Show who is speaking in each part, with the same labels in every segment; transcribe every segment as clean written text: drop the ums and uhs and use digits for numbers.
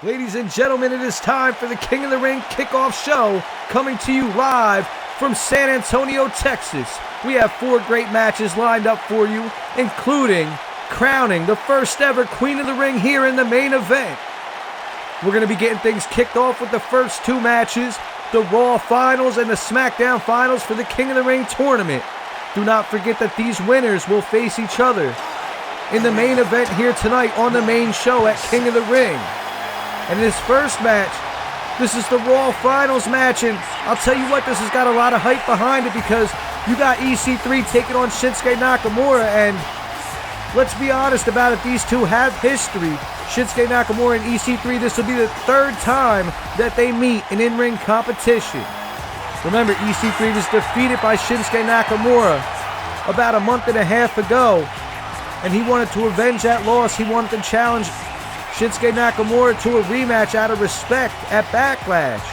Speaker 1: Ladies and gentlemen, it is time for the King of the Ring kickoff show, coming to you live from San Antonio, Texas. We have 4 great matches lined up for you, including crowning the first ever Queen of the Ring here in the main event. We're going to be getting things kicked off with the first 2 matches, the Raw Finals and the SmackDown Finals for the King of the Ring tournament. Do not forget that these winners will face each other in the main event here tonight on the main show at King of the Ring. And in this first match, this is the Raw Finals match, and I'll tell you what, this has got a lot of hype behind it because you got EC3 taking on Shinsuke Nakamura, and let's be honest about it, these two have history. Shinsuke Nakamura and EC3, this will be the 3rd time that they meet in in-ring competition. Remember, EC3 was defeated by Shinsuke Nakamura about a month and a half ago, and he wanted to avenge that loss. He wanted to challenge Shinsuke Nakamura to a rematch out of respect at Backlash.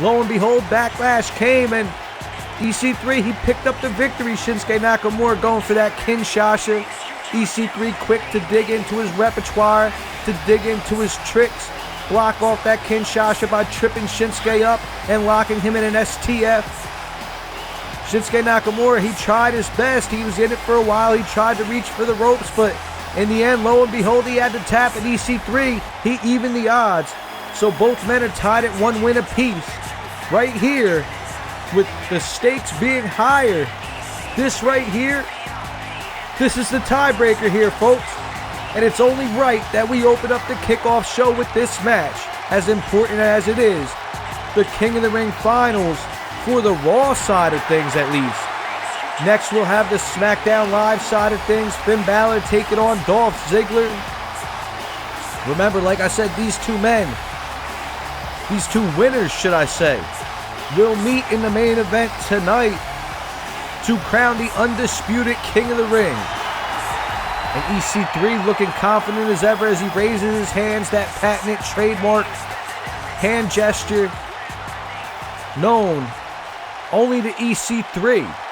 Speaker 1: Lo and behold, Backlash came, and EC3, he picked up the victory. Shinsuke Nakamura going for that Kinshasa. EC3 quick to dig into his repertoire, to dig into his tricks, block off that Kinshasa by tripping Shinsuke up and locking him in an STF. Shinsuke Nakamura, he tried his best. He was in it for a while. He tried to reach for the ropes, but in the end, lo and behold, he had to tap, and EC3, he evened the odds. So both men are tied at 1 win apiece. Right here, with the stakes being higher, this right here, this is the tiebreaker here, folks. And it's only right that we open up the kickoff show with this match, as important as it is. The King of the Ring Finals for the Raw side of things, at least. Next, we'll have the SmackDown Live side of things. Finn Balor taking on Dolph Ziggler. Remember, like I said, these 2 men, these 2 winners, should I say, will meet in the main event tonight to crown the undisputed King of the Ring. And EC3 looking confident as ever as he raises his hands, that patented trademark hand gesture known only to EC3.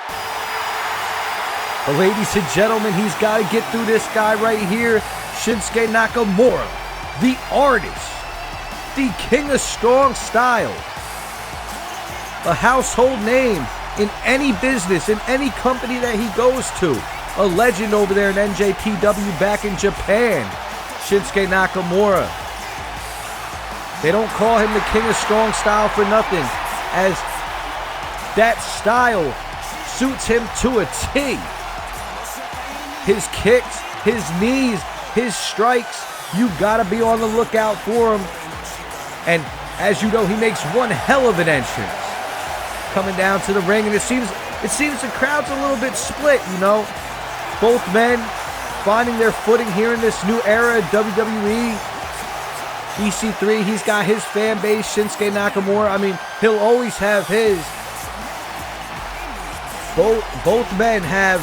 Speaker 1: But ladies and gentlemen, he's got to get through this guy right here, Shinsuke Nakamura, the artist, the King of Strong Style, a household name in any business, in any company that he goes to, a legend over there in NJPW back in Japan, Shinsuke Nakamura. They don't call him the King of Strong Style for nothing, as that style suits him to a T. His kicks, his knees, his strikes, you gotta be on the lookout for him. And as you know, he makes one hell of an entrance coming down to the ring, and it seems the crowd's a little bit split, you know. Both men finding their footing here in this new era of WWE. EC3, he's got his fan base. Shinsuke Nakamura, I mean, he'll always have his. Both men have,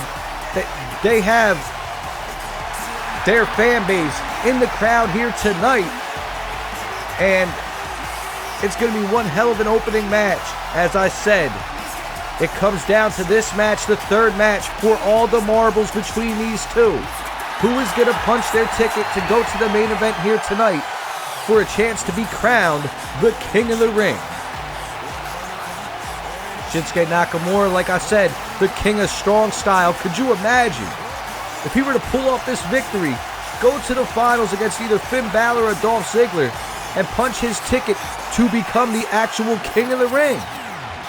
Speaker 1: they have their fan base in the crowd here tonight, and it's going to be one hell of an opening match. As I said, it comes down to this match, the 3rd match for all the marbles between these 2. Who is going to punch their ticket to go to the main event here tonight for a chance to be crowned the King of the Ring? Shinsuke Nakamura, like I said, the King of Strong Style. Could you imagine if he were to pull off this victory, go to the finals against either Finn Balor or Dolph Ziggler, and punch his ticket to become the actual King of the Ring?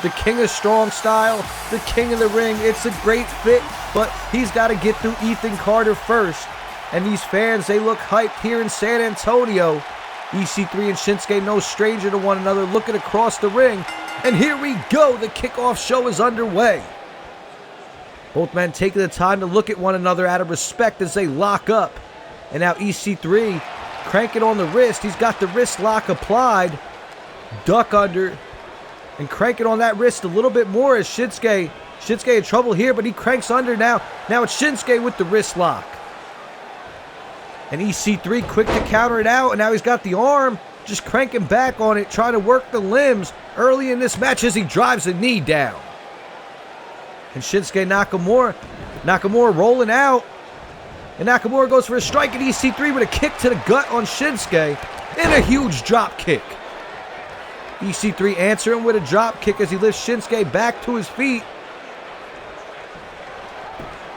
Speaker 1: The King of Strong Style, the King of the Ring. It's a great fit, but he's got to get through Ethan Carter first. And these fans, they look hyped here in San Antonio. EC3 and Shinsuke, no stranger to one another, looking across the ring. And here we go. The kickoff show is underway. Both men taking the time to look at one another out of respect as they lock up. And now EC3 cranking on the wrist. He's got the wrist lock applied. Duck under. And cranking on that wrist a little bit more as Shinsuke in trouble here, but he cranks under now. Now it's Shinsuke with the wrist lock. And EC3 quick to counter it out, and now he's got the arm, just cranking back on it, trying to work the limbs early in this match as he drives the knee down. And Shinsuke Nakamura rolling out. And Nakamura goes for a strike, and EC3 with a kick to the gut on Shinsuke. And a huge drop kick. EC3 answering with a drop kick as he lifts Shinsuke back to his feet.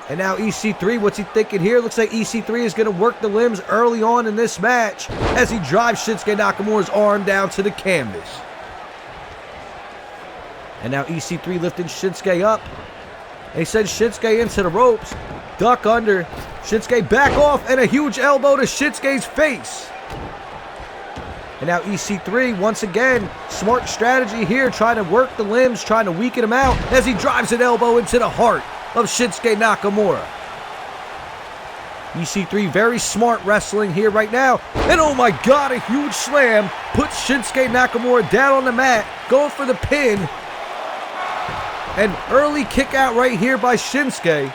Speaker 1: And now EC3, what's he thinking here? Looks like EC3 is going to work the limbs early on in this match as he drives Shinsuke Nakamura's arm down to the canvas. And now EC3 lifting Shinsuke up. And he sends Shinsuke into the ropes. Duck under. Shinsuke back off, and a huge elbow to Shinsuke's face. And now EC3, once again, smart strategy here, trying to work the limbs, trying to weaken him out as he drives an elbow into the heart of Shinsuke Nakamura. EC3 very smart wrestling here right now. And oh my god, a huge slam puts Shinsuke Nakamura down on the mat, going for the pin. An early kick out right here by Shinsuke.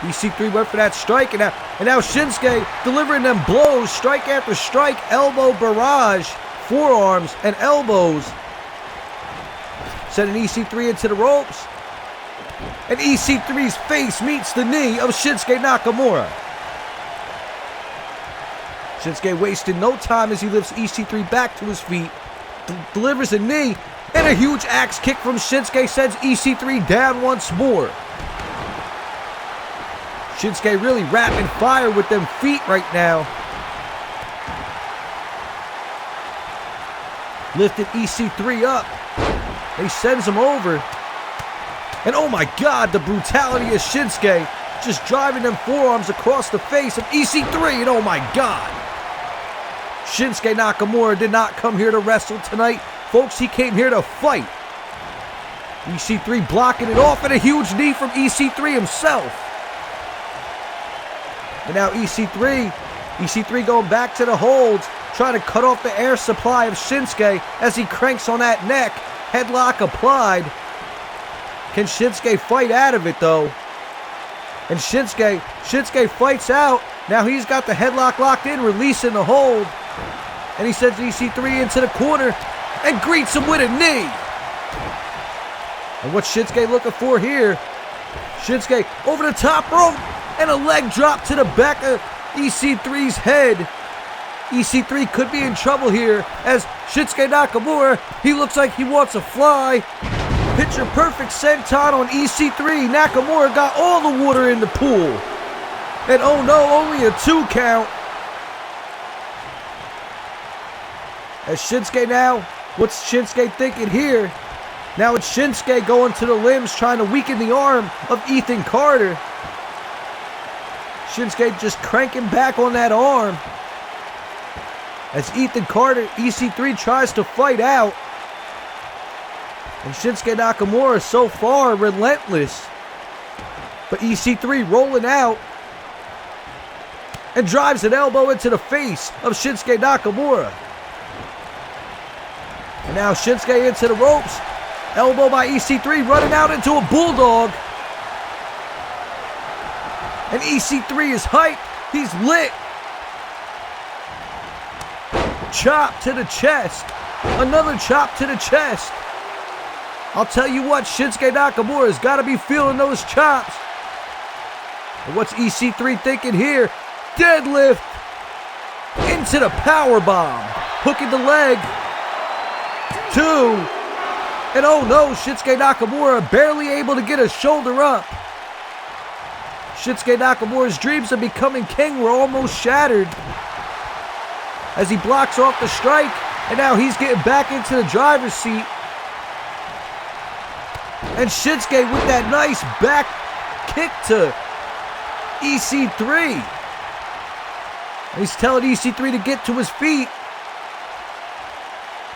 Speaker 1: EC3 went for that strike, and now Shinsuke delivering them blows, strike after strike, elbow barrage, forearms and elbows. Sending EC3 into the ropes. And EC3's face meets the knee of Shinsuke Nakamura. Shinsuke wasting no time as he lifts EC3 back to his feet, delivers a knee, and a huge axe kick from Shinsuke sends EC3 down once more. Shinsuke really rapid fire with them feet right now. Lifted EC3 up. He sends him over. And oh my god, the brutality of Shinsuke. Just driving them forearms across the face of EC3. And oh my god. Shinsuke Nakamura did not come here to wrestle tonight. Folks, he came here to fight. EC3 blocking it off, and a huge knee from EC3 himself. And now EC3 going back to the holds, trying to cut off the air supply of Shinsuke as he cranks on that neck. Headlock applied. Can Shinsuke fight out of it though? And Shinsuke fights out. Now he's got the headlock locked in, releasing the hold. And he sends EC3 into the corner and greets him with a knee. And what's Shinsuke looking for here? Shinsuke over the top rope. And a leg drop to the back of EC3's head. EC3 could be in trouble here as Shinsuke Nakamura, he looks like he wants to fly. Picture perfect senton on EC3. Nakamura got all the water in the pool. And oh no, only a 2 count. As Shinsuke now, what's Shinsuke thinking here? Now it's Shinsuke going to the limbs, trying to weaken the arm of Ethan Carter. Shinsuke just cranking back on that arm. As Ethan Carter, EC3 tries to fight out. And Shinsuke Nakamura so far relentless. But EC3 rolling out. And drives an elbow into the face of Shinsuke Nakamura. And now Shinsuke into the ropes. Elbow by EC3, running out into a bulldog. And EC3 is hyped. He's lit. Chop to the chest. Another chop to the chest. I'll tell you what, Shinsuke Nakamura's got to be feeling those chops. And what's EC3 thinking here? Deadlift. Into the powerbomb. Hooking the leg. 2. And oh no, Shinsuke Nakamura barely able to get a shoulder up. Shinsuke Nakamura's dreams of becoming king were almost shattered as he blocks off the strike, and now he's getting back into the driver's seat. And Shinsuke with that nice back kick to EC3. And he's telling EC3 to get to his feet.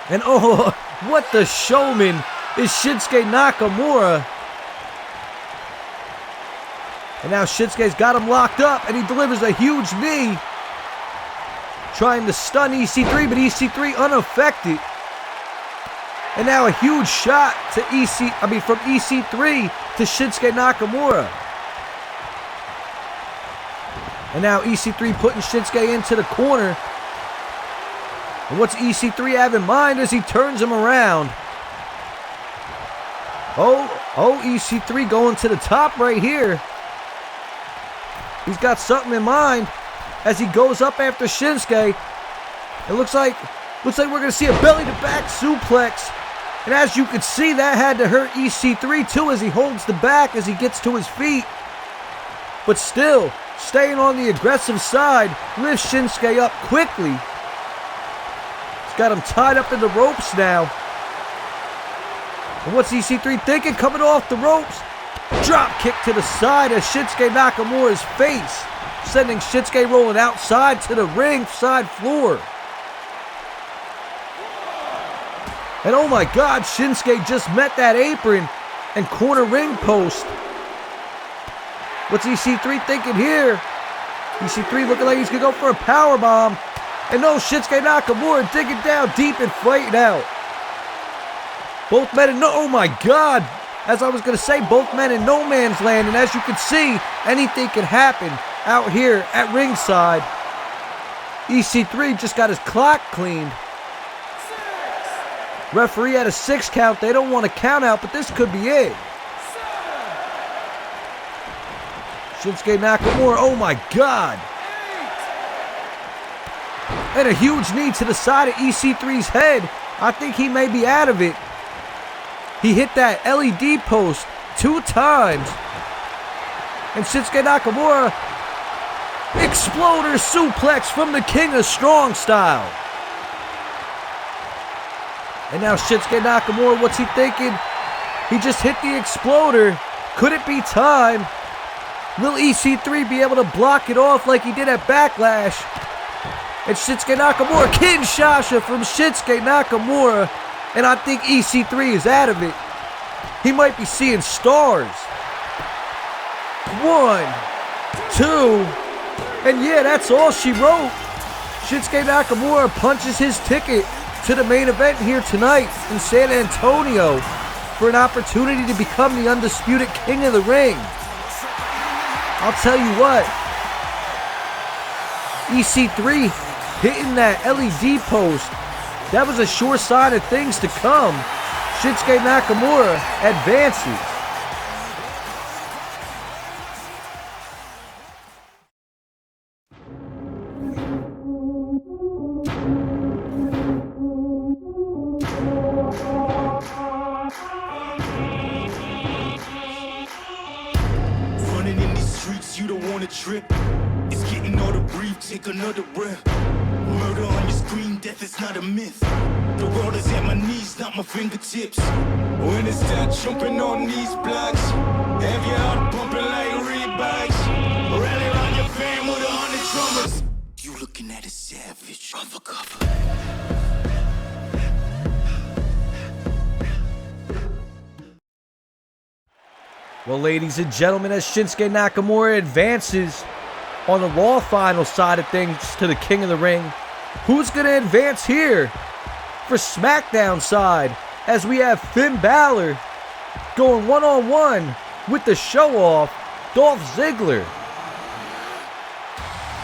Speaker 1: And oh, what the showman is Shinsuke Nakamura. And now Shinsuke's got him locked up, and he delivers a huge knee. Trying to stun EC3, but EC3 unaffected. And now a huge shot to from EC3 to Shinsuke Nakamura. And now EC3 putting Shinsuke into the corner. And what's EC3 have in mind as he turns him around? Oh, EC3 going to the top right here. He's got something in mind as he goes up after Shinsuke. It looks like we're going to see a belly-to-back suplex. And as you can see, that had to hurt EC3 too as he holds the back as he gets to his feet. But still, staying on the aggressive side, lifts Shinsuke up quickly. He's got him tied up in the ropes now. And what's EC3 thinking? Coming off the ropes. Drop kick to the side as Shinsuke Nakamura's face, sending Shinsuke rolling outside to the ring side floor. And oh my God, Shinsuke just met that apron and corner ring post. What's EC3 thinking here? EC3 looking like he's going to go for a powerbomb. And no, Shinsuke Nakamura digging down deep and fighting out. Both men in oh my God. As I was going to say, both men in no man's land. And as you can see, anything can happen out here at ringside. EC3 just got his clock cleaned. Referee had a 6 count. They don't want to count out, but this could be it. Shinsuke Nakamura, oh my God. And a huge knee to the side of EC3's head. I think he may be out of it. He hit that LED post 2 times. And Shinsuke Nakamura, exploder suplex from the King of Strong Style. And now Shinsuke Nakamura, what's he thinking? He just hit the exploder. Could it be time? Will EC3 be able to block it off like he did at Backlash? And Shinsuke Nakamura, Kinshasa from Shinsuke Nakamura. And I think EC3 is out of it. He might be seeing stars. 1, 2, and yeah, that's all she wrote. Shinsuke Nakamura punches his ticket to the main event here tonight in San Antonio for an opportunity to become the undisputed King of the Ring. I'll tell you what, EC3 hitting that LED post, that was a sure sign of things to come. Shinsuke Nakamura advances.
Speaker 2: Running in these streets, you don't wanna trip. It's getting all to breathe, take another breath. Murder on your screen, death is not a myth. The world is at my knees, not my fingertips. When it's that jumping on these blocks, have your heart bumping like Reeboks. Rally around your fam with 100 drummers. You looking at a savage, undercover.
Speaker 1: Well, ladies and gentlemen, as Shinsuke Nakamura advances on the Raw final side of things to the King of the Ring, who's going to advance here for SmackDown side? As we have Finn Balor going one-on-one with the show-off, Dolph Ziggler.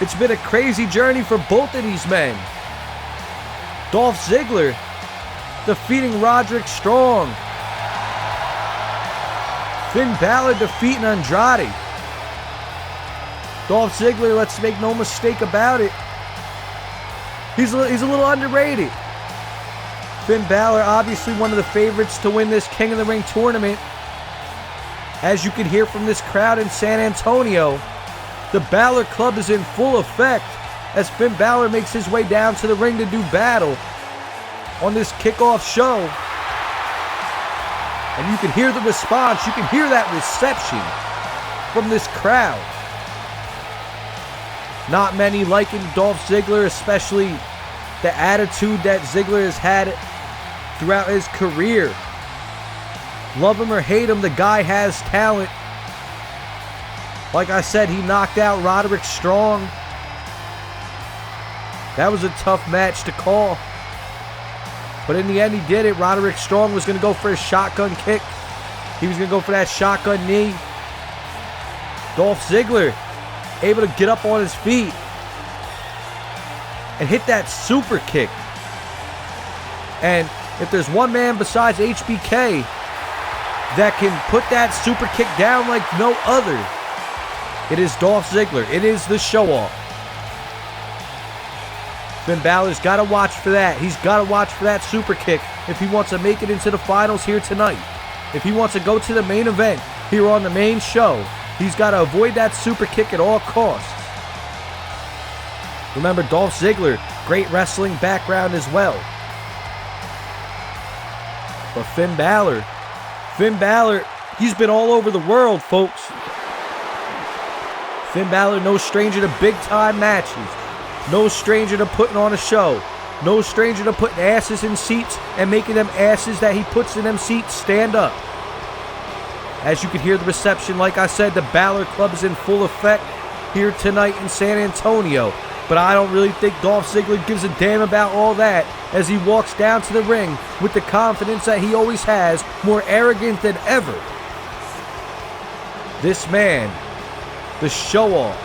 Speaker 1: It's been a crazy journey for both of these men. Dolph Ziggler defeating Roderick Strong. Finn Balor defeating Andrade. Dolph Ziggler, let's make no mistake about it, he's a little underrated. Finn Balor, obviously one of the favorites to win this King of the Ring tournament. As you can hear from this crowd in San Antonio, the Balor Club is in full effect as Finn Balor makes his way down to the ring to do battle on this kickoff show. And you can hear the response, you can hear that reception from this crowd. Not many liking Dolph Ziggler, especially the attitude that Ziggler has had throughout his career. Love him or hate him, the guy has talent. Like I said, he knocked out Roderick Strong. That was a tough match to call. But in the end, he did it. Roderick Strong was going to go for a shotgun kick. He was going to go for that shotgun knee. Dolph Ziggler able to get up on his feet and hit that super kick. And if there's one man besides HBK that can put that super kick down like no other, It is Dolph Ziggler. It is the show-off. Finn Balor's got to watch for that. He's got to watch for that super kick if he wants to make it into the finals here tonight. If he wants to go to the main event here on the main show, he's got to avoid that super kick at all costs. Remember, Dolph Ziggler, great wrestling background as well. But Finn Balor, he's been all over the world, folks. Finn Balor, no stranger to big-time matches. No stranger to putting on a show. No stranger to putting asses in seats and making them asses that he puts in them seats stand up. As you can hear the reception, like I said, the Balor Club is in full effect here tonight in San Antonio. But I don't really think Dolph Ziggler gives a damn about all that as he walks down to the ring with the confidence that he always has, more arrogant than ever. This man, the show-off.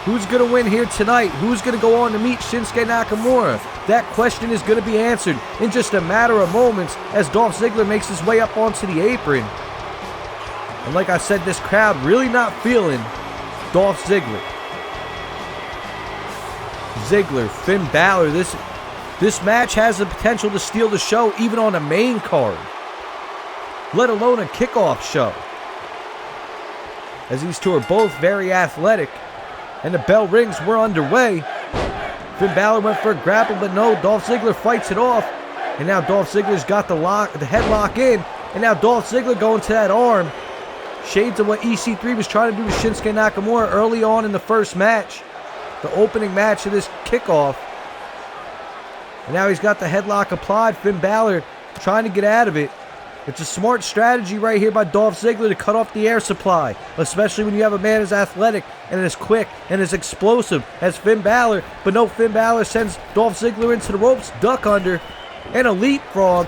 Speaker 1: Who's going to win here tonight? Who's going to go on to meet Shinsuke Nakamura? That question is going to be answered in just a matter of moments as Dolph Ziggler makes his way up onto the apron. And like I said, this crowd really not feeling Dolph Ziggler. Finn Balor, this match has the potential to steal the show even on a main card, let alone a kickoff show. As these two are both very athletic, and the bell rings, we're underway. Finn Balor went for a grapple, but no, Dolph Ziggler fights it off. And now Dolph Ziggler's got the headlock in, and now Dolph Ziggler going to that arm. Shades of what EC3 was trying to do to Shinsuke Nakamura early on in the first match. The opening match of this kickoff. And now he's got the headlock applied. Finn Balor trying to get out of it. It's a smart strategy right here by Dolph Ziggler to cut off the air supply, especially when you have a man as athletic and as quick and as explosive as Finn Balor. But no, Finn Balor sends Dolph Ziggler into the ropes, duck under, and a leapfrog,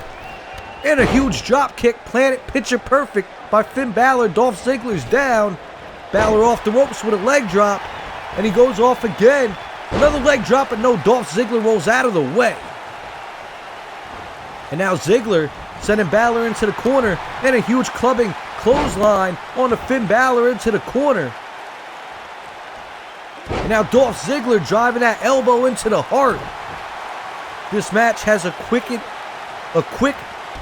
Speaker 1: and a huge drop kick, planted picture perfect by Finn Balor. Dolph Ziggler's down. Balor off the ropes with a leg drop. And he goes off again. Another leg drop, but no, Dolph Ziggler rolls out of the way. And now Ziggler sending Balor into the corner. And a huge clubbing clothesline on the Finn Balor into the corner. And now Dolph Ziggler driving that elbow into the heart. This match has a quick,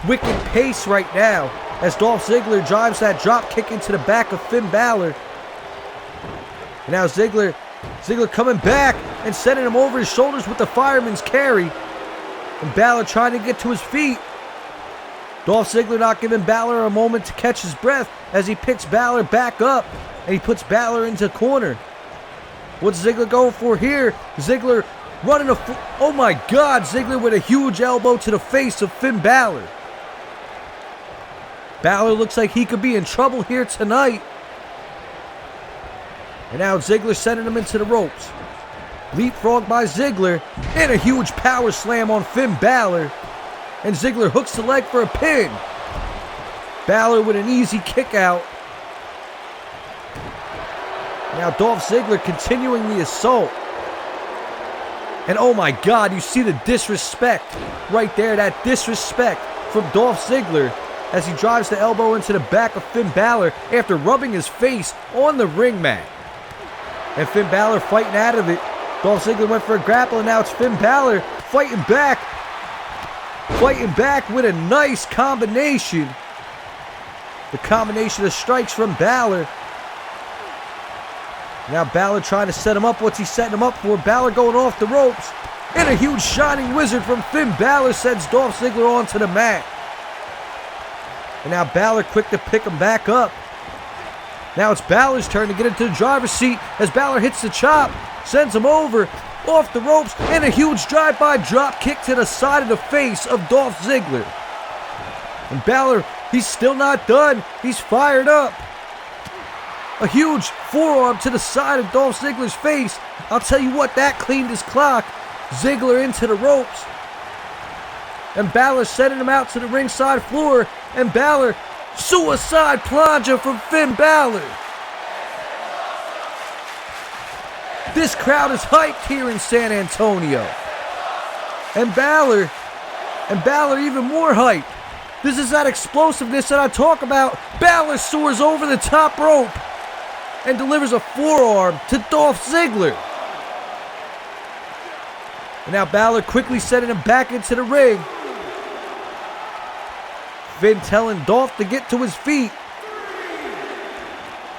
Speaker 1: wicked pace right now. As Dolph Ziggler drives that drop kick into the back of Finn Balor. And now Ziggler coming back and sending him over his shoulders with the fireman's carry. And Balor trying to get to his feet. Dolph Ziggler not giving Balor a moment to catch his breath as he picks Balor back up. And he puts Balor into the corner. What's Ziggler going for here? Ziggler running oh my God, Ziggler with a huge elbow to the face of Finn Balor. Balor looks like he could be in trouble here tonight. And now Ziggler sending him into the ropes. Leapfrog by Ziggler. And a huge power slam on Finn Balor. And Ziggler hooks the leg for a pin. Balor with an easy kick out. Now Dolph Ziggler continuing the assault. And oh my God, you see the disrespect right there. That disrespect from Dolph Ziggler as he drives the elbow into the back of Finn Balor after rubbing his face on the ring mat. And Finn Balor fighting out of it. Dolph Ziggler went for a grapple, and now it's Finn Balor fighting back. Fighting back with a nice combination. The combination of strikes from Balor. Now Balor trying to set him up. What's he setting him up for? Balor going off the ropes. And a huge shining wizard from Finn Balor sends Dolph Ziggler onto the mat. And now Balor quick to pick him back up. Now it's Balor's turn to get into the driver's seat as Balor hits the chop, sends him over, off the ropes, and a huge drive-by drop kick to the side of the face of Dolph Ziggler. And Balor, he's still not done. He's fired up. A huge forearm to the side of Dolph Ziggler's face. I'll tell you what, that cleaned his clock. Ziggler into the ropes. And Balor sending him out to the ringside floor. And Balor, suicide plunger from Finn Balor. This crowd is hyped here in San Antonio. And Balor even more hyped. This is that explosiveness that I talk about. Balor soars over the top rope. and delivers a forearm to Dolph Ziggler. And now Balor quickly sending him back into the ring. Finn telling Dolph to get to his feet.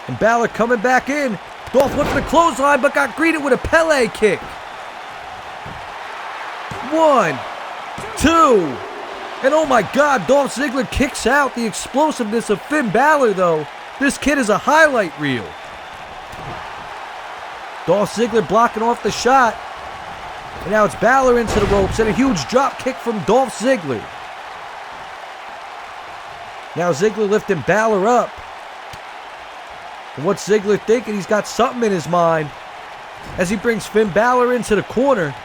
Speaker 1: And Balor coming back in. Dolph went for the clothesline but got greeted with a Pele kick. 1, 2. And oh my God, Dolph Ziggler kicks out. The explosiveness of Finn Balor though. This kid is a highlight reel. Dolph Ziggler blocking off the shot. And now it's Balor into the ropes and a huge drop kick from Dolph Ziggler. Now Ziggler lifting Balor up. And what's Ziggler thinking? He's got something in his mind as he brings Finn Balor into the corner.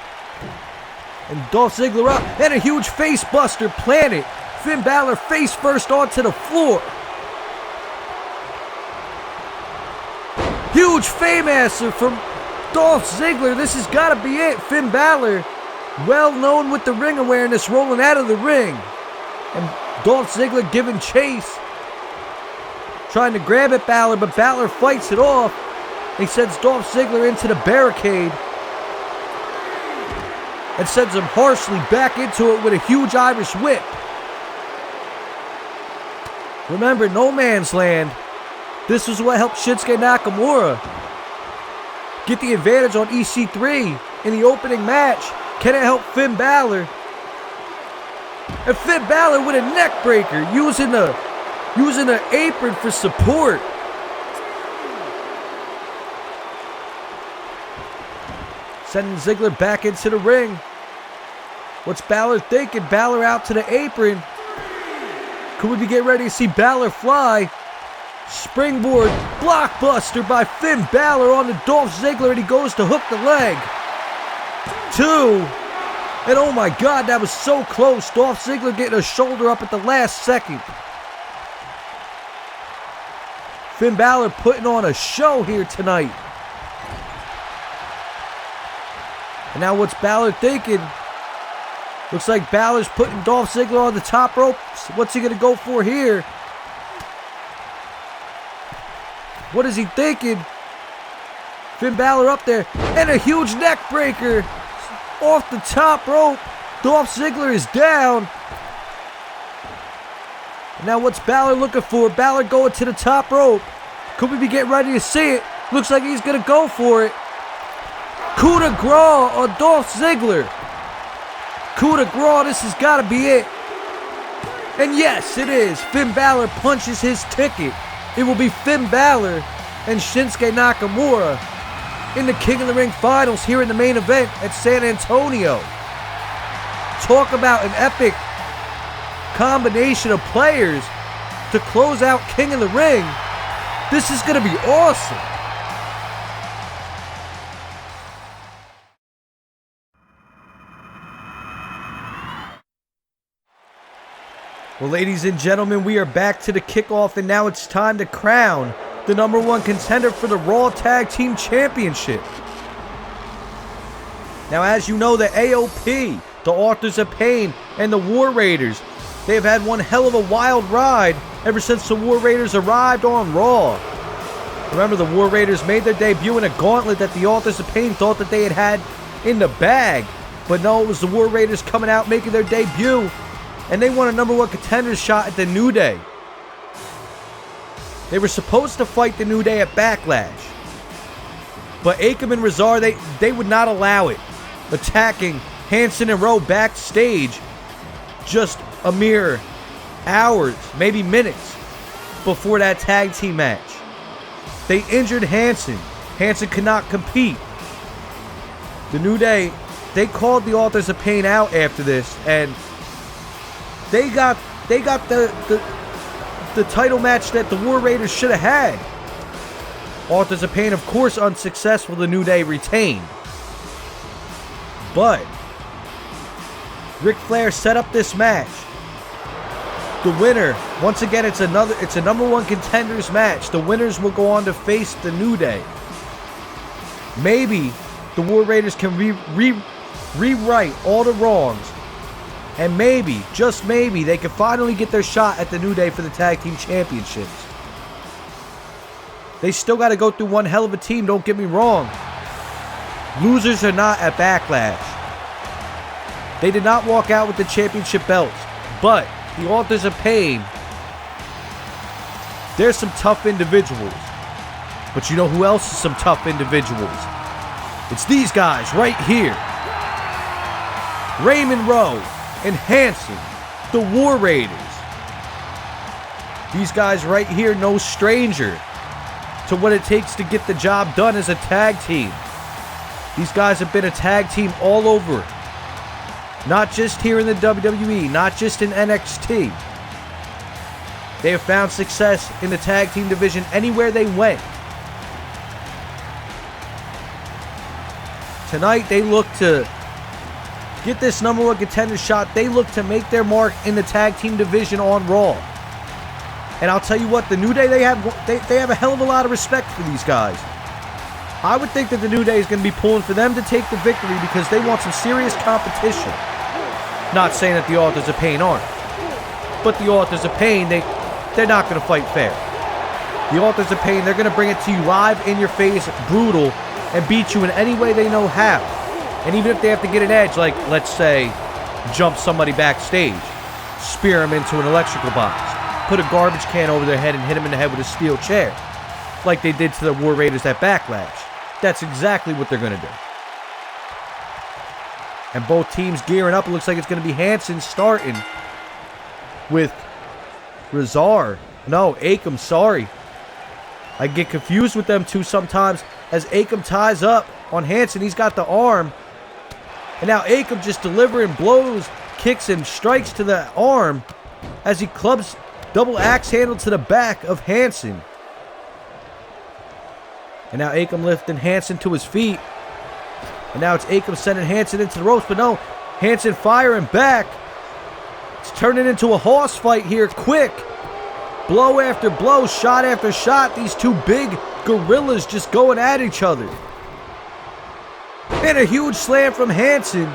Speaker 1: And Dolph Ziggler up and a huge face buster planted. Finn Balor face first onto the floor. Huge Fameasser from Dolph Ziggler. This has got to be it. Finn Balor, well known with the ring awareness, rolling out of the ring. And Dolph Ziggler giving chase. Trying to grab at Balor, but Balor fights it off. He sends Dolph Ziggler into the barricade. And sends him harshly back into it with a huge Irish whip. Remember, no man's land. This was what helped Shinsuke Nakamura get the advantage on EC3 in the opening match. Can it help Finn Balor? And Finn Balor with a neck breaker, using the apron for support. Sending Ziggler back into the ring. What's Balor thinking? Balor out to the apron. Could we be getting ready to see Balor fly? Springboard blockbuster by Finn Balor on the Dolph Ziggler, and he goes to hook the leg. 2. And oh my God, that was so close. Dolph Ziggler getting a shoulder up at the last second. Finn Balor putting on a show here tonight. And now what's Balor thinking? Looks like Balor's putting Dolph Ziggler on the top ropes. What's he going to go for here? What is he thinking? Finn Balor up there. And a huge neck breaker off the top rope. Dolph Ziggler is down. And now what's Balor looking for? Balor going to the top rope. Could we be getting ready to see it? Looks like he's going to go for it. Coup de grace on Dolph Ziggler. Coup de grace, this has got to be it. And yes, it is. Finn Balor punches his ticket. It will be Finn Balor and Shinsuke Nakamura in the King of the Ring finals here in the main event at San Antonio. Talk about an epic combination of players to close out King of the Ring. This is going to be awesome. Well, ladies and gentlemen, we are back to the kickoff, and now it's time to crown the #1 contender for the Raw Tag Team Championship. Now, as you know, the AOP, the Authors of Pain, and the War Raiders, they've had one hell of a wild ride ever since the War Raiders arrived on Raw. Remember, the War Raiders made their debut in a gauntlet that the Authors of Pain thought that they had in the bag. But no, it was the War Raiders coming out, making their debut. And they won a #1 contender shot at the New Day. They were supposed to fight the New Day at Backlash. But Akam and Razar, they would not allow it. Attacking Hanson and Rowe backstage just a mere hours, maybe minutes before that tag team match. They injured Hanson. Hanson could not compete. The New Day, they called the Authors of Pain out after this, and they got the title match that the War Raiders should have had. Authors of Pain, of course, unsuccessful. The New Day retained. But Ric Flair set up this match. The winner, once again, it's a #1 contenders match. The winners will go on to face the New Day. Maybe the War Raiders can rewrite all the wrongs. And maybe, just maybe, they can finally get their shot at the New Day for the Tag Team Championships. They still got to go through one hell of a team, don't get me wrong. Losers are not at Backlash. They did not walk out with the championship belts, but the Authors of Pain, there's some tough individuals. But you know who else is some tough individuals? It's these guys right here. Raymond Rowe and Hanson, the War Raiders. These guys right here, no stranger to what it takes to get the job done as a tag team. These guys have been a tag team all over. Not just here in the WWE, not just in NXT. They have found success in the tag team division anywhere they went. Tonight they look to get this #1 contender shot. They look to make their mark in the tag team division on Raw. And I'll tell you what, the New Day, they have a hell of a lot of respect for these guys. I would think that the New Day is going to be pulling for them to take the victory because they want some serious competition. Not saying that the Authors of Pain aren't. But the Authors of Pain, they're not going to fight fair. The Authors of Pain, they're going to bring it to you live, in your face, brutal, and beat you in any way they know how. And even if they have to get an edge, like, let's say, jump somebody backstage, spear them into an electrical box, put a garbage can over their head and hit them in the head with a steel chair, like they did to the War Raiders at Backlash. That's exactly what they're going to do. And both teams gearing up. It looks like it's going to be Hanson starting with Razar. No, Akam, sorry. I get confused with them two sometimes as Akam ties up on Hanson. He's got the arm. And now Akam just delivering blows, kicks and strikes to the arm as he clubs double axe handle to the back of Hanson. And now Akam lifting Hanson to his feet. And now it's Akam sending Hanson into the ropes. But no, Hanson firing back. It's turning into a horse fight here quick. Blow after blow, shot after shot. These two big gorillas just going at each other. And a huge slam from Hanson.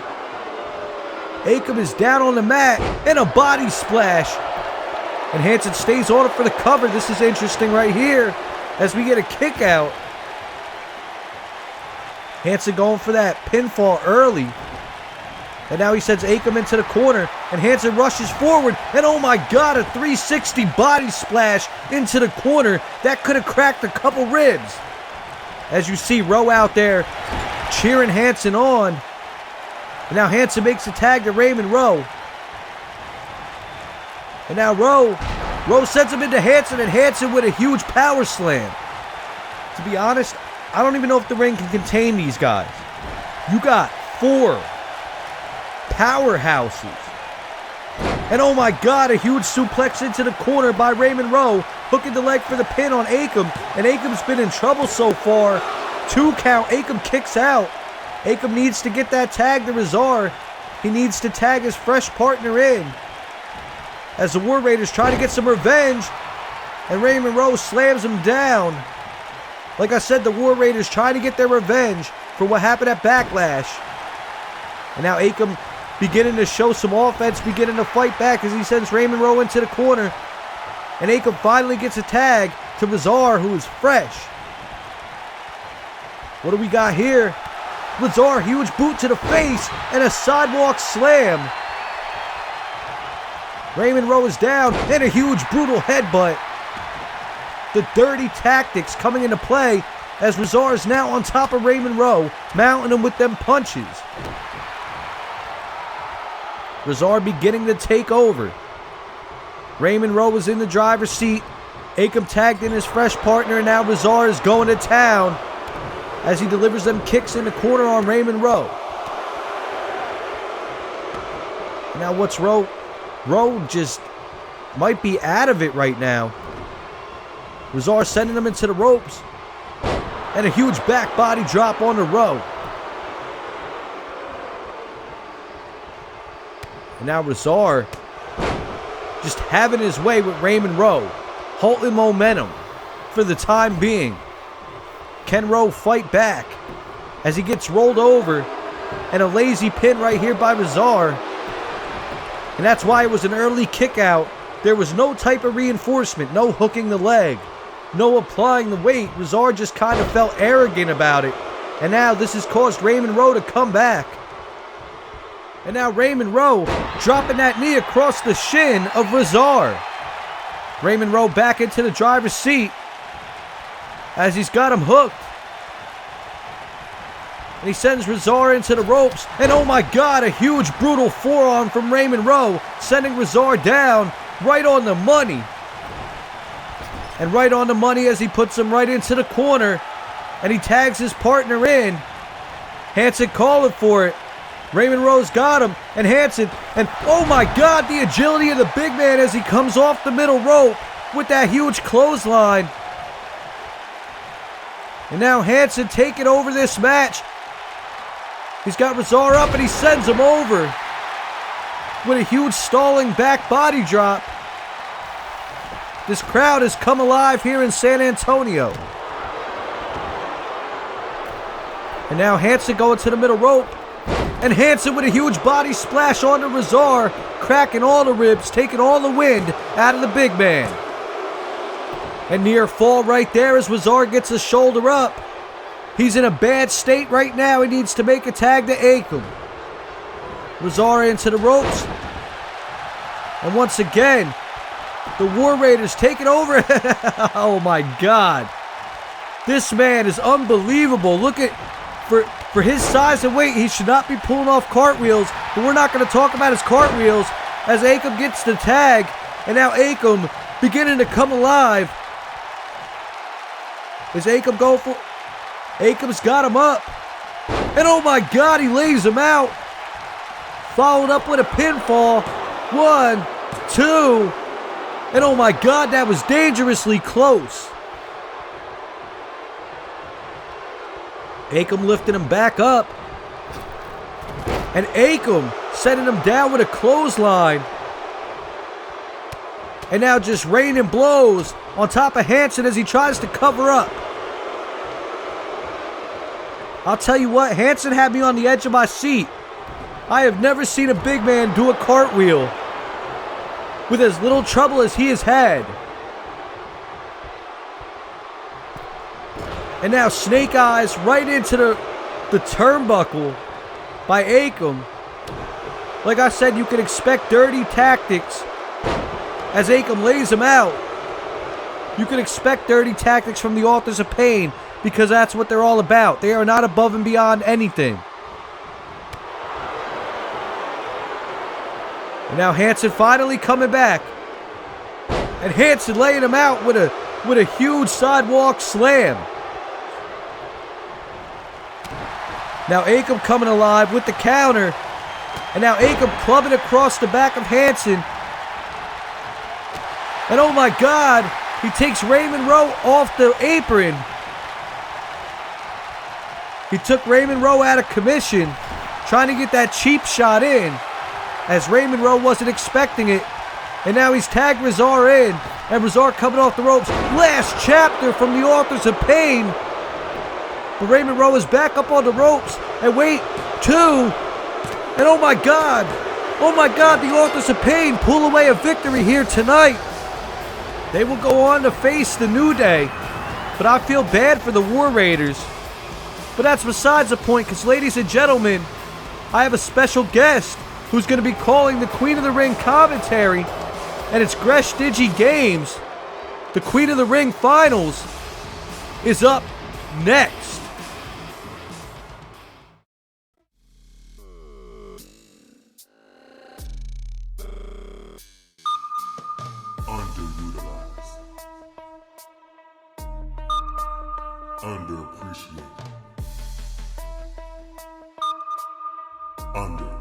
Speaker 1: Akam is down on the mat. And a body splash. And Hanson stays on it for the cover. This is interesting right here as we get a kick out. Hanson going for that pinfall early. And now he sends Akam into the corner. And Hanson rushes forward. And oh my God, a 360 body splash into the corner. That could have cracked a couple ribs. As you see Rowe out there cheering Hanson on. And now Hanson makes the tag to Raymond Rowe. And now Rowe sends him into Hanson. And Hanson with a huge power slam. To be honest, I don't even know if the ring can contain these guys. You got 4 powerhouses. And oh my God, a huge suplex into the corner by Raymond Rowe, hooking the leg for the pin on Akam. And Akam's been in trouble so far. 2 count, Akam kicks out. Akam needs to get that tag to Razar. He needs to tag his fresh partner in. As the War Raiders try to get some revenge. And Raymond Rowe slams him down. Like I said, the War Raiders trying to get their revenge for what happened at Backlash. And now Akam beginning to show some offense, beginning to fight back as he sends Raymond Rowe into the corner. And Akam finally gets a tag to Razar, who is fresh. What do we got here? Razar, huge boot to the face and a sidewalk slam. Raymond Rowe is down and a huge brutal headbutt. The dirty tactics coming into play as Razar is now on top of Raymond Rowe, mounting him with them punches. Razar beginning to take over. Raymond Rowe is in the driver's seat. Akam tagged in his fresh partner, and now Razar is going to town as he delivers them kicks in the corner on Raymond Rowe. And now what's Rowe? Rowe just might be out of it right now. Razar sending him into the ropes. And a huge back body drop on the Rowe. And now Razar just having his way with Raymond Rowe. Holding momentum for the time being. Can Rowe fight back as he gets rolled over? And a lazy pin right here by Razar. And that's why it was an early kick out. There was no type of reinforcement. No hooking the leg. no applying the weight. Rezar just kind of felt arrogant about it. And now this has caused Raymond Rowe to come back. And now Raymond Rowe dropping that knee across the shin of Rezar. Raymond Rowe back into the driver's seat as he's got him hooked. And he sends Rezar into the ropes. And oh my God, a huge brutal forearm from Raymond Rowe, sending Rezar down right on the money. And right on the money as he puts him right into the corner. And he tags his partner in. Hanson calling for it. Raymond Rowe's got him. And Hanson. And oh my God, the agility of the big man as he comes off the middle rope with that huge clothesline. And now Hanson taking over this match. He's got Rezar up and he sends him over with a huge stalling back body drop. This crowd has come alive here in San Antonio. And now Hanson going to the middle rope. And Hanson with a huge body splash onto Rezar, cracking all the ribs, taking all the wind out of the big man. And near fall right there as Rezar gets his shoulder up. He's in a bad state right now. He needs to make a tag to Akam. Rezar into the ropes. And once again, the War Raiders take it over. Oh my God. This man is unbelievable. Look at, for his size and weight, he should not be pulling off cartwheels. But we're not going to talk about his cartwheels as Akam gets the tag. And now Akam beginning to come alive. Is Akam going for... Akam's got him up. And oh my God, he lays him out. Followed up with a pinfall. 1, 2. And oh my God, that was dangerously close. Akam lifting him back up. And Akam setting him down with a clothesline. And now just raining blows on top of Hanson as he tries to cover up. I'll tell you what, Hanson had me on the edge of my seat. I have never seen a big man do a cartwheel with as little trouble as he has had. And now Snake Eyes right into the turnbuckle by Akam. Like I said, you can expect dirty tactics as Akam lays him out. You can expect dirty tactics from the Authors of Pain because that's what they're all about. They are not above and beyond anything. And now Hanson finally coming back. And Hanson laying him out with a huge sidewalk slam. Now Akam coming alive with the counter. And now Akam clubbing across the back of Hanson. And oh my God, he takes Raymond Rowe off the apron. He took Raymond Rowe out of commission, trying to get that cheap shot in, as Raymond Rowe wasn't expecting it. And now he's tagged Rezar in, and Rezar coming off the ropes. Last chapter from the Authors of Pain. But Raymond Rowe is back up on the ropes. And wait, 2. And oh my God, the Authors of Pain pull away a victory here tonight. They will go on to face the New Day. But I feel bad for the War Raiders. But that's besides the point, because ladies and gentlemen, I have a special guest who's going to be calling the Queen of the Ring commentary, and it's Gresh Digi Games. The Queen of the Ring Finals is up next.
Speaker 3: Underutilized. Underappreciated. Underrated.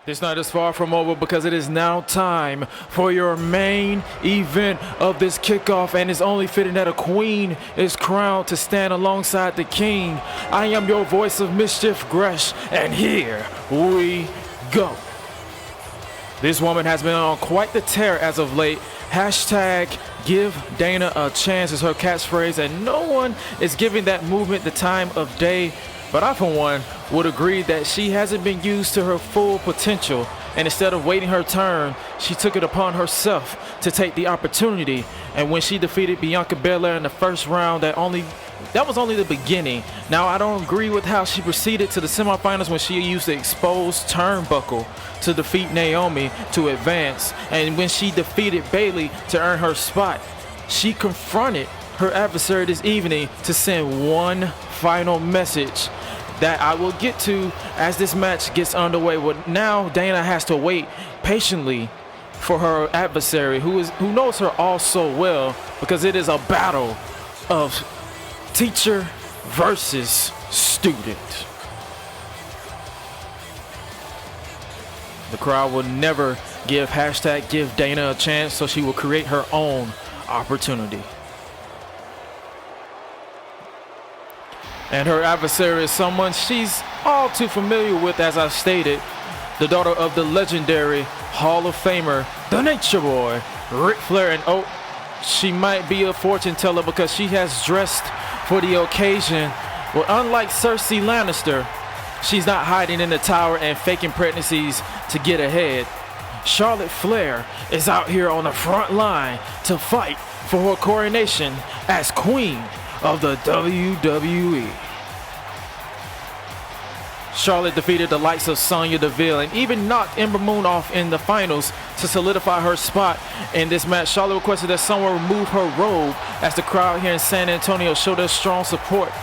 Speaker 3: This night is far from over because it is now time for your main event of this kickoff, and it's only fitting that a queen is crowned to stand alongside the king. I am your voice of mischief, Gresh, and here we go. This woman has been on quite the tear as of late. Hashtag give Dana a chance is her catchphrase, and no one is giving that movement the time of day. But I, for one, would agree that she hasn't been used to her full potential, and instead of waiting her turn, she took it upon herself to take the opportunity. And when she defeated Bianca Belair in the first round, that was only the beginning. Now, I don't agree with how she proceeded to the semifinals when she used the exposed turnbuckle to defeat Naomi to advance, and when she defeated Bayley to earn her spot. She confronted her adversary this evening to send one final message that I will get to as this match gets underway. But now Dana has to wait patiently for her adversary, who knows her all so well, because it is a battle of teacher versus student. The crowd will never give Dana a chance, so she will create her own opportunity. And her adversary is someone she's all too familiar with, as I stated, the daughter of the legendary Hall of Famer, the Nature Boy, Ric Flair. And she might be a fortune teller because she has dressed for the occasion. Well, unlike Cersei Lannister, she's not hiding in the tower and faking pregnancies to get ahead. Charlotte Flair is out here on the front line to fight for her coronation as Queen of the WWE. Charlotte defeated the likes of Sonya Deville and even knocked Ember Moon off in the finals to solidify her spot in this match. Charlotte requested that someone remove her robe as the crowd here in San Antonio showed their strong support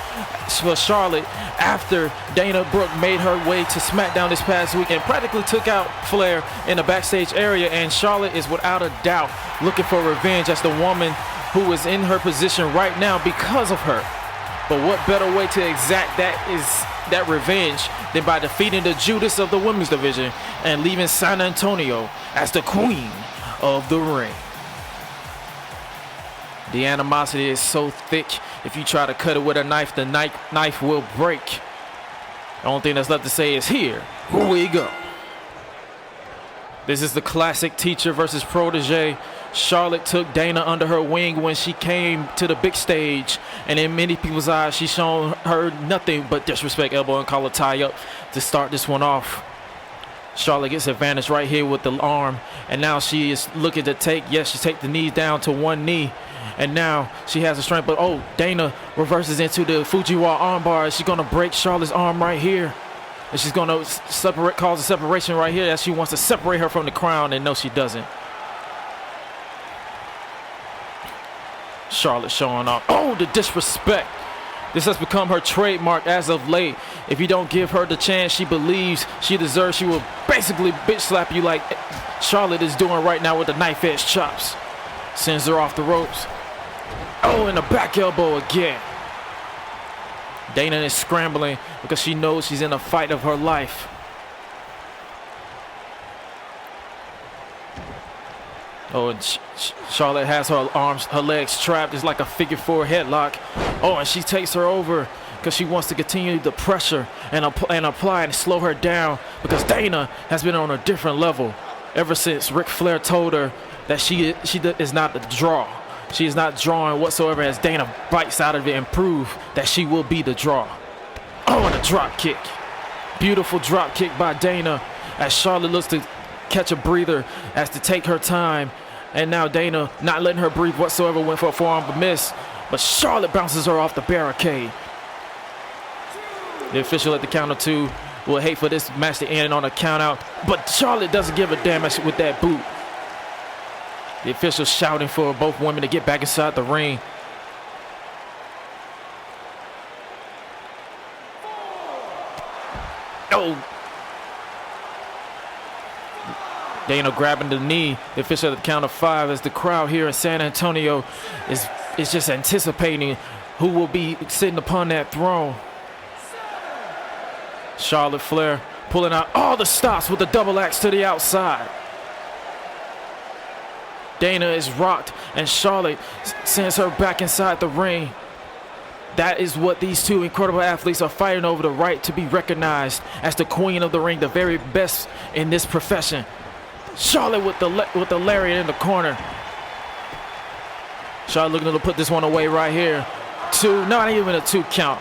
Speaker 3: for Charlotte after Dana Brooke made her way to SmackDown this past week and practically took out Flair in the backstage area. And Charlotte is without a doubt looking for revenge as the woman who is in her position right now because of her. But what better way to exact that revenge than by defeating the Judas of the women's division and leaving San Antonio as the queen of the ring. The animosity is so thick, if you try to cut it with a knife, the knife will break. The only thing that's left to say is here we go. This is the classic teacher versus protege. Charlotte took Dana under her wing when she came to the big stage, and in many people's eyes, she's shown her nothing but disrespect, elbow and collar tie up to start this one off. Charlotte gets advantage right here with the arm, and now she is looking to take the knees down to one knee, and now she has the strength, but Dana reverses into the Fujiwara armbar. She's going to break Charlotte's arm right here, and she's going to cause a separation right here as she wants to separate her from the crown, and no, she doesn't. Charlotte showing off. The disrespect. This has become her trademark as of late. If you don't give her the chance she believes she deserves, she will basically bitch slap you like Charlotte is doing right now with the knife edge chops. Sends her off the ropes. And a back elbow again. Dana is scrambling because she knows she's in a fight of her life. And Charlotte has her legs trapped. It's like a figure-4 headlock. And she takes her over because she wants to continue the pressure and apply and slow her down, because Dana has been on a different level ever since Ric Flair told her that she is not the draw. She is not drawing whatsoever, as Dana bites out of it and proves that she will be the draw. And a drop kick. Beautiful drop kick by Dana as Charlotte looks to catch a breather as to take her time. And now Dana not letting her breathe whatsoever, went for a forearm but missed. But Charlotte bounces her off the barricade. The official at the count of 2 will hate for this match to end on a count out, but Charlotte doesn't give a damn with that boot. The official shouting for both women to get back inside the ring. Dana grabbing the knee, the official at the count of 5, as the crowd here in San Antonio is just anticipating who will be sitting upon that throne. Charlotte Flair pulling out all the stops with the double axe to the outside. Dana is rocked, and Charlotte sends her back inside the ring. That is what these two incredible athletes are fighting over, the right to be recognized as the queen of the ring, the very best in this profession. Charlotte with the lariat in the corner. Charlotte looking to put this one away right here. Two, not even a 2 count.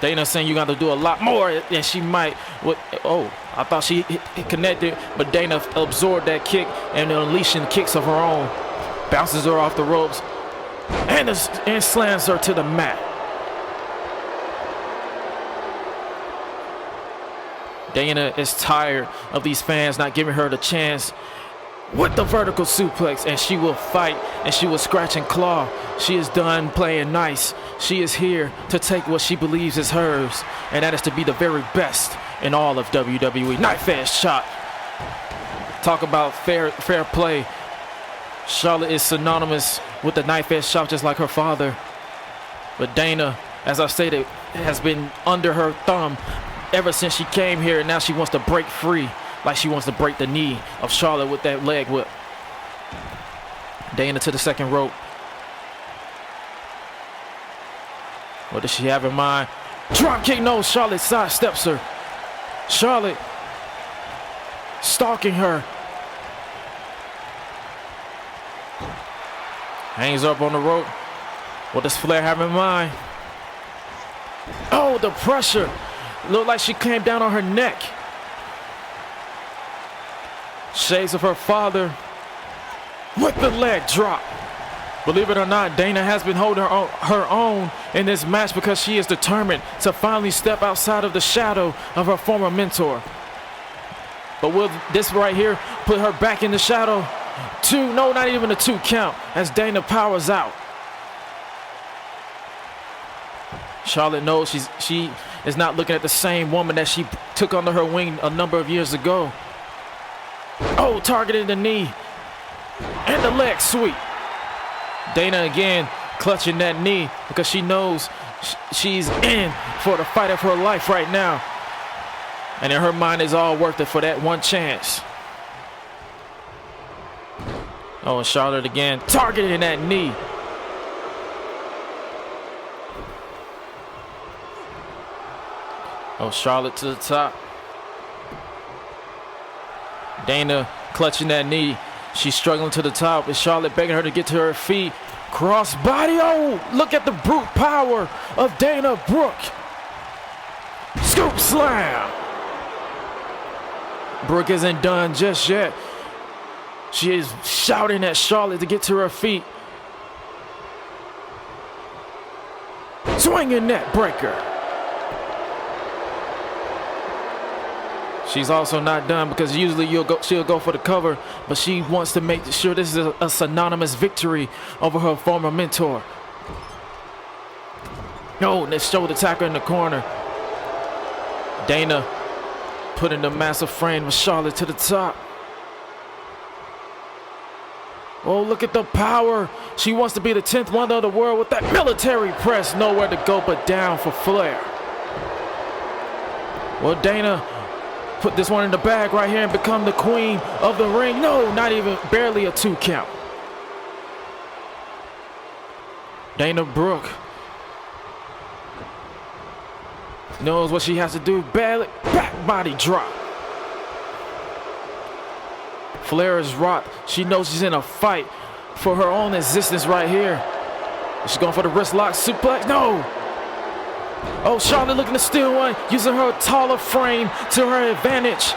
Speaker 3: Dana saying you got to do a lot more than she might. Oh, I thought she connected, but Dana absorbed that kick and unleashing kicks of her own. Bounces her off the ropes and slams her to the mat. Dana is tired of these fans not giving her the chance with the vertical suplex, and she will fight, and she will scratch and claw. She is done playing nice. She is here to take what she believes is hers, and that is to be the very best in all of WWE. Knife edge shot. Talk about fair play. Charlotte is synonymous with the knife edge shot, just like her father. But Dana, as I stated, has been under her thumb ever since she came here, and now she wants to break free, like she wants to break the knee of Charlotte with that leg whip. Dana to the second rope. What does she have in mind? Drop kick, no, Charlotte sidesteps her. Charlotte stalking her. Hangs her up on the rope. What does Flair have in mind? Oh, the pressure. Looked like she came down on her neck. Shades of her father with the leg drop. Believe it or not, Dana has been holding her own in this match because she is determined to finally step outside of the shadow of her former mentor. But will this right here put her back in the shadow? Two, no, not even a 2 count as Dana powers out. Charlotte knows she is not looking at the same woman that she took under her wing a number of years ago. Oh, targeting the knee and the leg sweep. Dana again clutching that knee because she knows she's in for the fight of her life right now. And in her mind, it's all worth it for that one chance. Oh, and Charlotte again targeting that knee. Oh, Charlotte to the top. Dana clutching that knee. She's struggling to the top. Is Charlotte begging her to get to her feet? Cross body. Oh, look at the brute power of Dana Brooke. Scoop slam. Brooke isn't done just yet. She is shouting at Charlotte to get to her feet. Swinging net breaker. She's also not done because usually she'll go for the cover, but she wants to make sure this is a synonymous victory over her former mentor. Oh, this shoulder tackle in the corner. Dana putting the massive frame of Charlotte to the top. Oh, look at the power. She wants to be the 10th wonder of the world with that military press. Nowhere to go but down for Flair. Well, Dana put this one in the bag right here and become the queen of the ring. No, not even, barely a 2 count. Dana Brooke knows what she has to do. Back body drop. Flair is rocked. She knows she's in a fight for her own existence right here. She's going for the wrist lock suplex. No. Oh, Charlotte looking to steal one, using her taller frame to her advantage.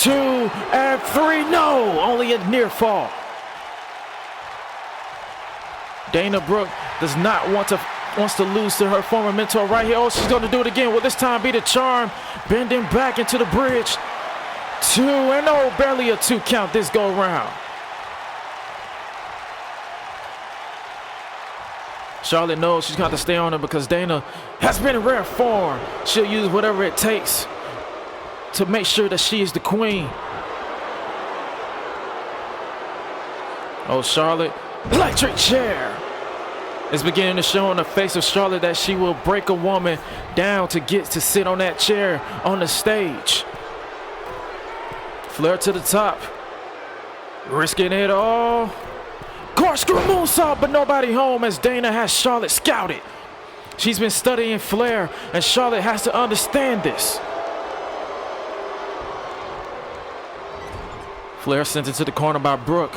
Speaker 3: 2 and 3. No, only a near fall. Dana Brooke does not wants to lose to her former mentor right here. Oh, she's going to do it again. Will this time be the charm? Bending back into the bridge. 2 and oh, barely a 2 count this go round. Charlotte knows she's got to stay on her because Dana has been in rare form. She'll use whatever it takes to make sure that she is the queen. Oh, Charlotte, electric chair. is beginning to show on the face of Charlotte that she will break a woman down to get to sit on that chair on the stage. Flair to the top, risking it all. Corkscrew moonsault, but nobody home as Dana has Charlotte scouted. She's been studying Flair, and Charlotte has to understand this. Flair sent it to the corner by Brooke.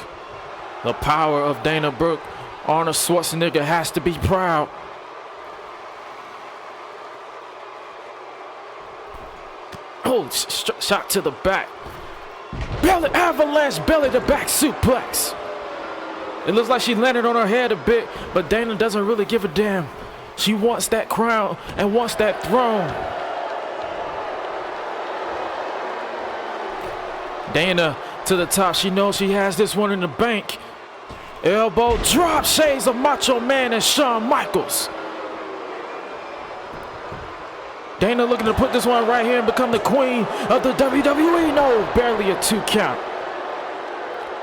Speaker 3: The power of Dana Brooke. Arnold Schwarzenegger has to be proud. Oh, shot to the back. Belly avalanche, belly to back suplex. It looks like she landed on her head a bit, but Dana doesn't really give a damn. She wants that crown and wants that throne. Dana to the top. She knows she has this one in the bank. Elbow drop, shades of Macho Man and Shawn Michaels. Dana looking to put this one right here and become the queen of the WWE. No, barely a 2 count.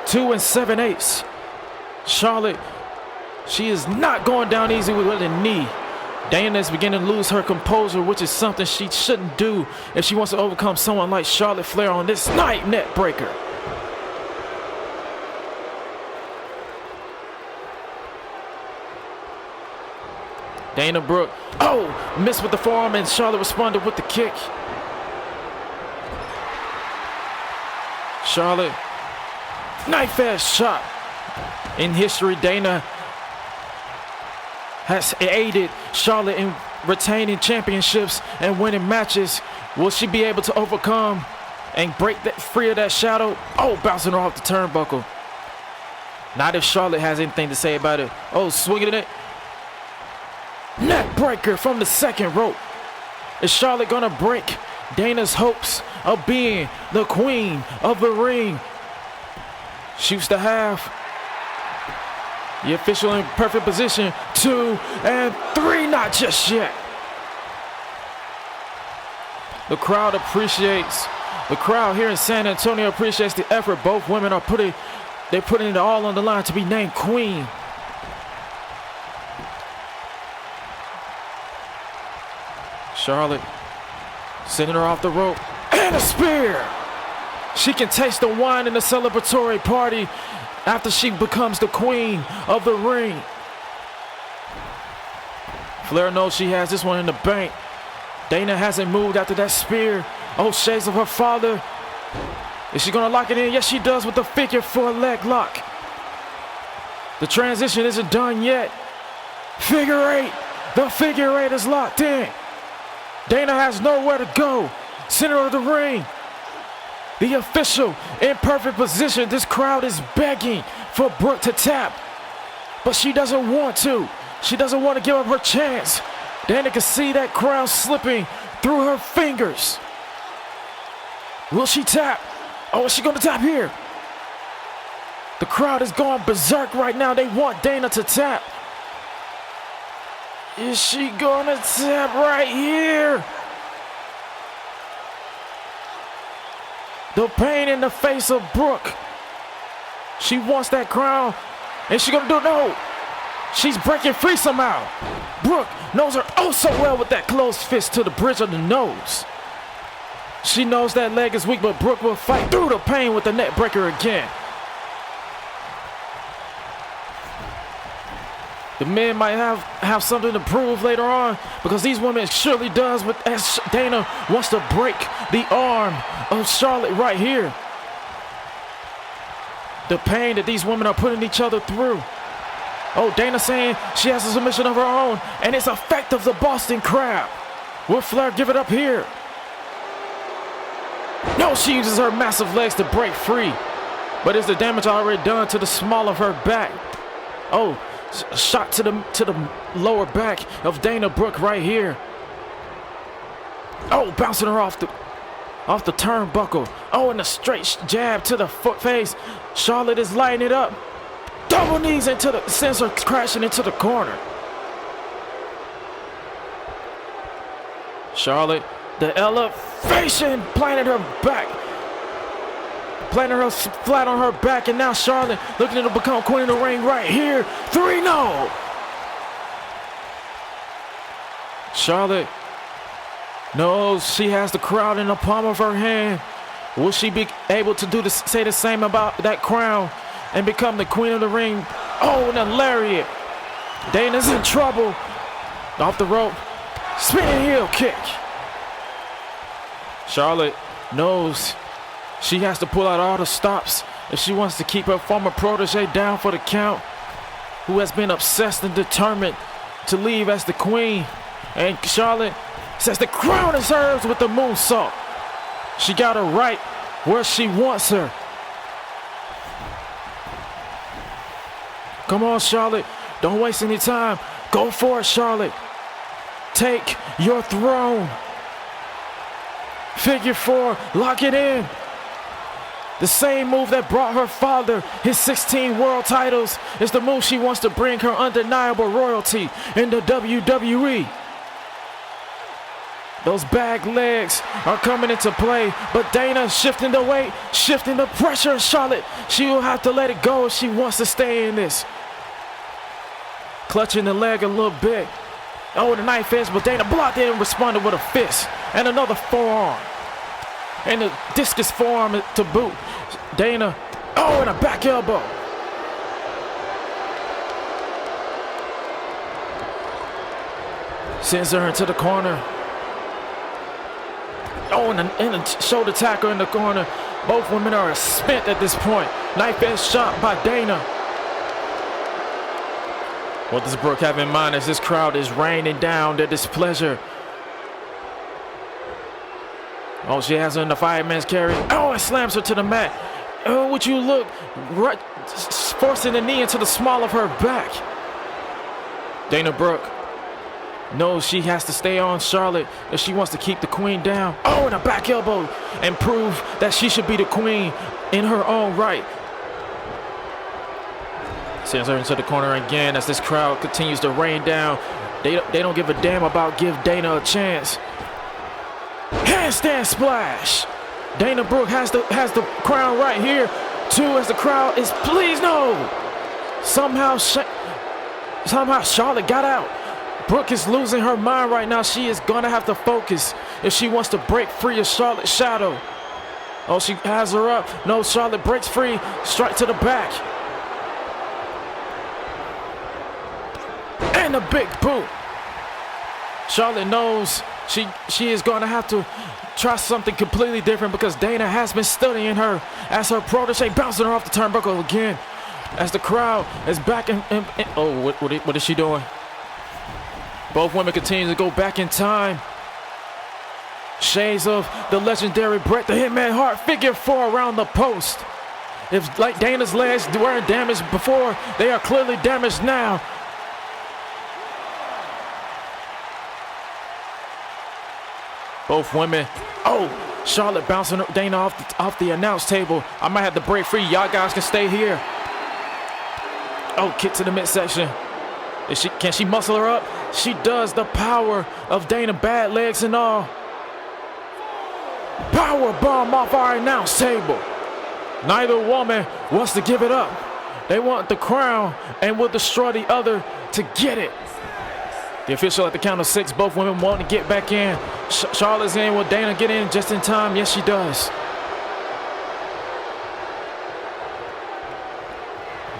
Speaker 3: 2 7/8. Charlotte, she is not going down easy with a knee. Dana is beginning to lose her composure, which is something she shouldn't do if she wants to overcome someone like Charlotte Flair on this night net breaker. Dana Brooke, oh, missed with the forearm, and Charlotte responded with the kick. Charlotte, knife-edge shot. In history, Dana has aided Charlotte in retaining championships and winning matches. Will she be able to overcome and break that free of that shadow? Oh, bouncing her off the turnbuckle. Not if Charlotte has anything to say about it. Oh, swinging it. Neck breaker from the second rope. Is Charlotte gonna break Dana's hopes of being the queen of the ring? Shoots the half. The official in perfect position. 2 and 3, not just yet. The crowd appreciates. The crowd here in San Antonio appreciates the effort both women are putting. They're putting it all on the line to be named queen. Charlotte sending her off the rope, and a spear. She can taste the wine in the celebratory party after she becomes the queen of the ring. Flair knows she has this one in the bank. Dana hasn't moved after that spear. Oh, shades of her father. Is she gonna lock it in? Yes, she does with the figure 4 leg lock. The transition isn't done yet. Figure 8. The figure 8 is locked in. Dana has nowhere to go. Center of the ring. The official in perfect position. This crowd is begging for Brooke to tap, but she doesn't want to. She doesn't want to give up her chance. Dana can see that crown slipping through her fingers. Will she tap? Oh, is she going to tap here? The crowd is going berserk right now. They want Dana to tap. Is she going to tap right here? The pain in the face of Brooke. She wants that crown. Is she gonna do it? No. She's breaking free somehow. Brooke knows her oh so well with that closed fist to the bridge of the nose. She knows that leg is weak, but Brooke will fight through the pain with the neck breaker again. The men might have something to prove later on, because these women surely does, but as Dana wants to break the arm of Charlotte right here. The pain that these women are putting each other through. Oh, Dana saying she has a submission of her own, and it's effective, the Boston Crab. Will Flair give it up here? No, she uses her massive legs to break free, but is the damage already done to the small of her back? Oh, shot to the lower back of Dana Brooke right here. Oh, bouncing her off the turnbuckle. Oh, and a straight jab to the foot face. Charlotte is lighting it up. Double knees into the sends her crashing into the corner. Charlotte, the elevation, planted her back. Planted her flat on her back, and now Charlotte looking to become queen of the ring right here. 3, no. Charlotte knows she has the crowd in the palm of her hand. Will she be able to say the same about that crown and become the queen of the ring? Oh, and a lariat. Dana's in trouble. Off the rope. Spinning heel kick. Charlotte knows she has to pull out all the stops if she wants to keep her former protege down for the count, who has been obsessed and determined to leave as the queen. And Charlotte says the crown is hers with the moonsault. She got her right where she wants her. Come on, Charlotte. Don't waste any time. Go for it, Charlotte. Take your throne. Figure 4, lock it in. The same move that brought her father his 16 world titles is the move she wants to bring her undeniable royalty in the WWE. Those bag legs are coming into play, but Dana shifting the weight, shifting the pressure on Charlotte. She will have to let it go if she wants to stay in this. Clutching the leg a little bit. Oh, the knife edge, but Dana blocked it and responded with a fist and another forearm. And the discus forearm to boot. Dana, oh, and a back elbow. Sends her into the corner. Oh, and a shoulder tackle in the corner. Both women are spent at this point. Knife edge shot by Dana. What does Brooke have in mind as this crowd is raining down their displeasure? Oh, she has her in the fireman's carry. Oh, and slams her to the mat. Oh, would you look? Right, forcing the knee into the small of her back. Dana Brooke knows she has to stay on Charlotte if she wants to keep the queen down. Oh, and a back elbow and prove that she should be the queen in her own right. Sends her into the corner again as this crowd continues to rain down. They don't give a damn about give Dana a chance. Handstand splash. Dana Brooke has the crown right here. 2 as the crowd is please no. Somehow Charlotte got out. Brooke is losing her mind right now. She is gonna have to focus if she wants to break free of Charlotte's shadow. Oh, she has her up. No, Charlotte breaks free. Straight to the back. And a big boot. Charlotte knows she is going to have to try something completely different because Dana has been studying her as her protege, bouncing her off the turnbuckle again. As the crowd is back in oh, what is she doing? Both women continue to go back in time. Shades of the legendary Bret the Hitman Hart figure 4 around the post. If like Dana's legs weren't damaged before, they are clearly damaged now. Both women. Oh, Charlotte bouncing Dana off the announce table. I might have to break free. Y'all guys can stay here. Oh, kick to the midsection. Can she muscle her up? She does. The power of Dana, bad legs and all. Power bomb off our announce table. Neither woman wants to give it up. They want the crown and will destroy the other to get it. The official at the count of 6, both women want to get back in. Charlotte's in. Will Dana get in just in time? Yes, she does.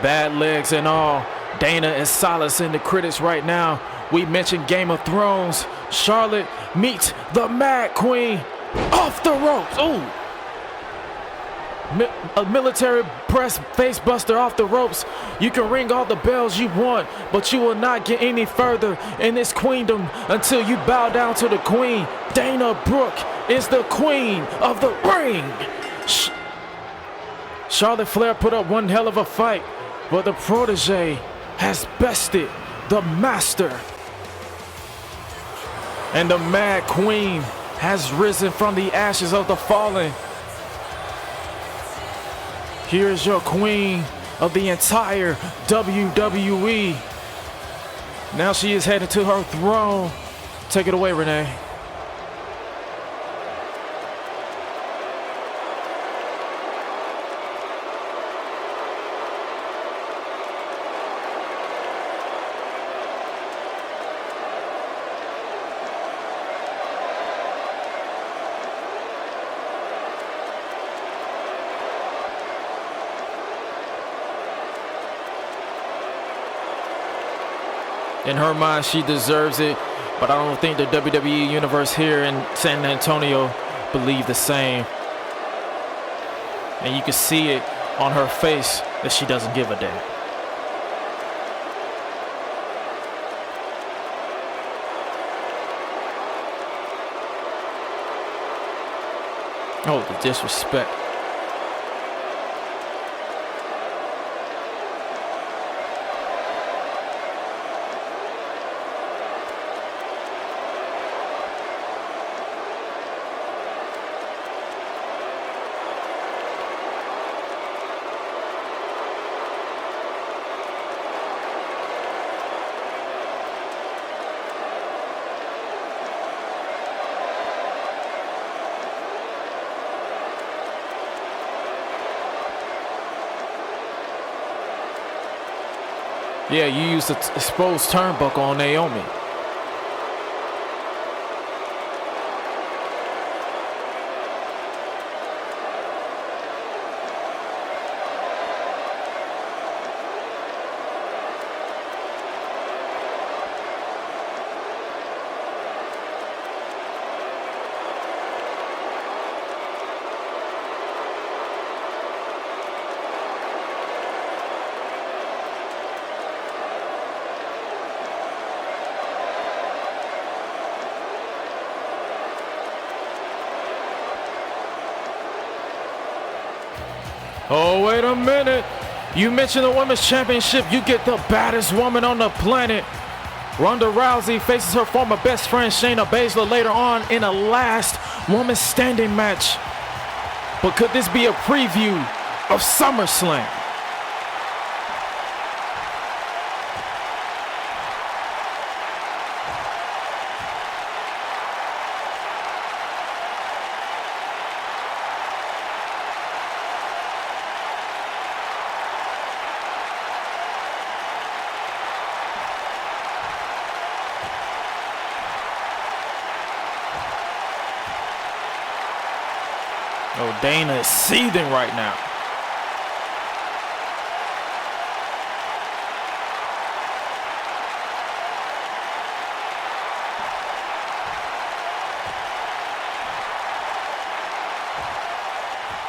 Speaker 3: Bad legs and all. Dana is solacing the critics right now. We mentioned Game of Thrones. Charlotte meets the Mad Queen off the ropes. Ooh. A military press face buster off the ropes. You can ring all the bells you want, but you will not get any further in this queendom until you bow down to the queen. Dana Brooke is the queen of the ring. Charlotte Flair put up one hell of a fight, but the protege has bested the master. And the Mad Queen has risen from the ashes of the fallen. Here is your queen of the entire WWE. Now she is headed to her throne. Take it away, Renee. In her mind, she deserves it, but I don't think the WWE Universe here in San Antonio believe the same. And you can see it on her face that she doesn't give a damn. Oh, the disrespect. Yeah, you used the exposed turnbuckle on Naomi. Oh, wait a minute. You mentioned the Women's Championship. You get the baddest woman on the planet. Ronda Rousey faces her former best friend Shayna Baszler later on in a last woman standing match. But could this be a preview of SummerSlam? Oh, Dana is seething right now.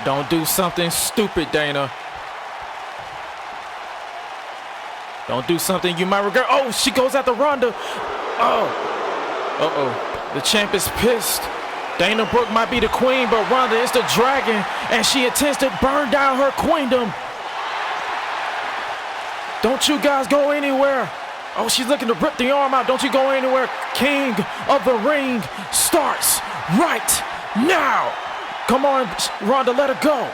Speaker 3: Don't do something stupid, Dana. Don't do something you might regret. Oh, she goes after Ronda. Oh. Uh-oh. The champ is pissed. Dana Brooke might be the queen, but Ronda is the dragon, and she intends to burn down her queendom. Don't you guys go anywhere. Oh, she's looking to rip the arm out. Don't you go anywhere. King of the Ring starts right now. Come on, Ronda, let her go.